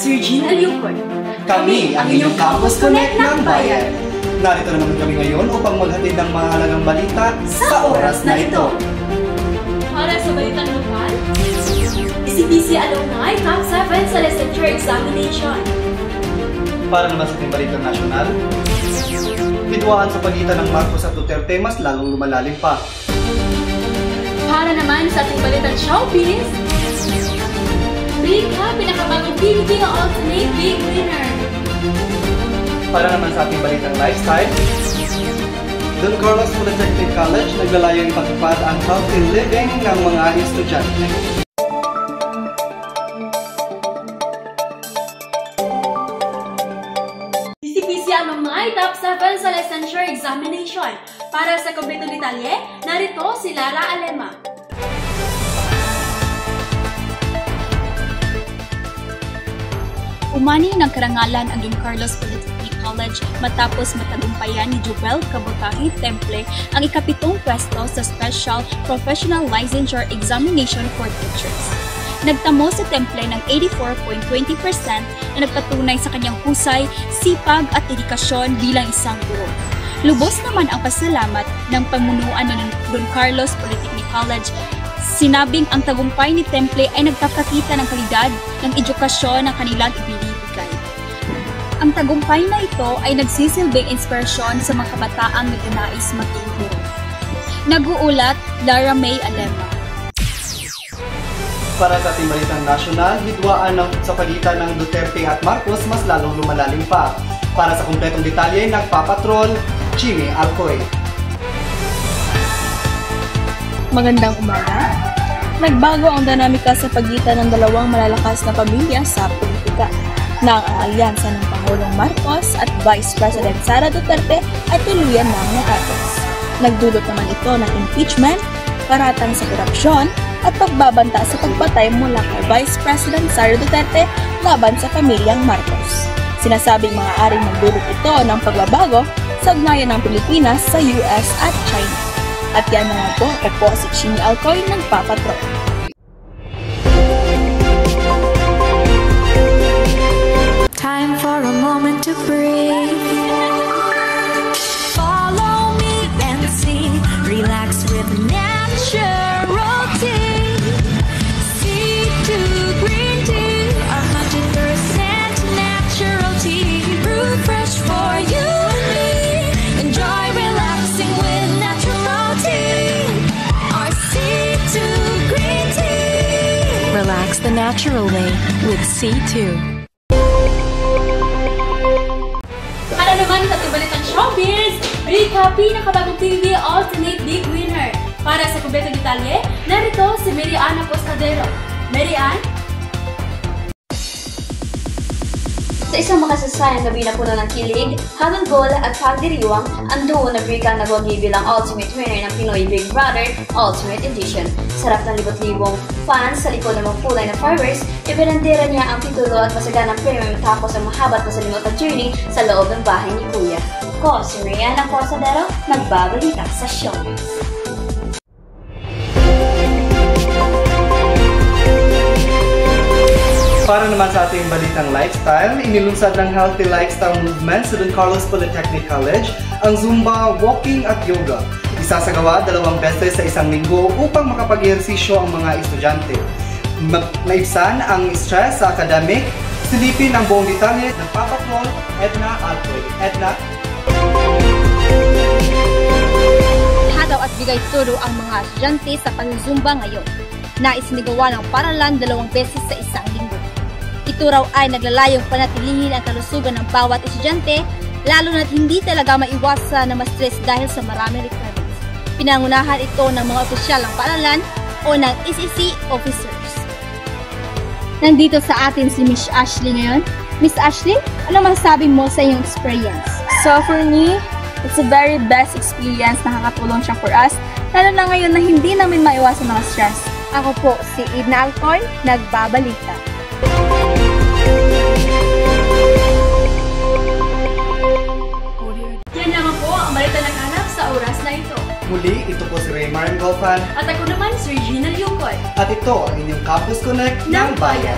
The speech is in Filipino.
si Regina Lyukon. Kami ang inyong Campus Connect ng Bayan. Narito naman kami ngayon upang maghatid ng mahalagang balita sa oras na ito. Para sa balitang lokal, ECPC Alumni Top 7 sa licensure examination. Para naman sa ating balitang nasyonal, bidwaan sa pagitan ng Marcos at Duterte mas lalong lumalalim pa. Para naman sa ating balitang showbiz, Bika, pinakabagong PBB ng Ultimate Big Winner. Para naman sa ating balitang lifestyle, Don Carlos Polytechnic College naglalayong ipatupad ang healthy living ng mga estudyante. ECPC Alumni Top 7 sa licensure examination. Para sa kompletong detalye, narito si Lara Alema. Umani ng karangalan ang Don Carlos Polytechnic College matapos matagumpayan ni Jubel Cabutahi Temple ang ikapitong pwesto sa Special Professional Licensure Examination for Teachers. Nagtamo si Temple ng 84.20% na nagpatunay sa kanyang husay, sipag at dedikasyon bilang isang guro. Lubos naman ang pasalamat ng pamunuan ng Don Carlos Polytechnic College. Sinabing ang tagumpay ni Temple ay nagpapakita ng kalidad ng edukasyon na kanilang ibinibigay. Ang tagumpay na ito ay nagsisilbing inspirasyon sa mga kabataang nagnanais maging guro. Nag-uulat, Lara May Alema. Para sa ating balitang nasyonal, hidwaan sa pagitan ng Duterte at Marcos mas lalong lumalalim pa. Para sa kumpletong detalye, nagpapatrol, Jimmy Alcoy. Magandang umaga. Nagbago ang dinamika sa pagitan ng dalawang malalakas na pamilya sa politika na ang alyansa ng Pangulong Marcos at Vice President Sara Duterte ay tuluyan ng natapos. Nagdulot naman ito ng impeachment, paratang sa korupsyon at pagbabanta sa pagpatay mula kay Vice President Sara Duterte laban sa pamilyang Marcos. Sinasabing maaaring magdulot ito ng pagbabago sa ugnayan ng Pilipinas sa US at China. At yan na nga po, ako si Jimmy Alcoy nagpapatrol. Time for a moment to breathe. Follow me and see. Relax with natural tea. C2 green tea, 100% natural tea. Brew fresh for you and me. Enjoy relaxing with natural tea. Our C2 green tea. Relax the natural way with C2. Para naman sa ating balitang showbiz, Bika, pinakabagong PBB Ultimate Big Winner. Para sa kumpletong detalye, narito si Mary Ann Apostadero. Mary Ann? Sa isang makasasayang gabi na puno ng kilig, hanol-gol at pagdiriwang, ang duo na Bika nagwagi bilang Ultimate Winner ng Pinoy Big Brother Ultimate Edition. Sarap ng libot-libong fans sa likod ng mga kulay na fireworks, ibinandera niya ang titulo at masaganang premium matapos ang mahabat na salimot na journey sa loob ng bahay ni Kuya. Ko, si Mariana Apostadero, nagbabalita sa showbiz. Para naman sa ating balitang lifestyle, inilunsad ng Healthy Lifestyle Movement sa Don Carlos Polytechnic College ang Zumba, Walking at Yoga. Isasagawa 2 beses sa isang linggo upang makapag-ehersisyo ang mga estudyante. Maibsan ang stress sa academic, silipin ang buong detalye ng Papatrol, Edna Alcoy. Edna? Hadaw at bigay turo ang mga estudyante sa pag-zumba ngayon na isinigawa ng paralan 2 beses sa isang linggo. Ito raw ay naglalayong panatilihin ang kalusugan ng bawat estudyante, lalo na't hindi talaga maiwasan na ma-stress dahil sa maraming requirements. Pinangunahan ito ng mga opisyal ng paaralan o ng SEC officers. Nandito sa atin si Miss Ashley ngayon. Miss Ashley, ano masasabi mo sa iyong experience? So for me, it's a very best experience. Nakakatulong siya for us, lalo na ngayon na hindi namin maiwasan mga stress. Ako po si Edna Alcoy, nagbabalita. Yan naman po ang balita na kanap sa oras na ito. Muli, ito po si Raymar Ngofan. At ako naman si Regina Lyukon. At ito ang inyong Campus Connect ng Bayan.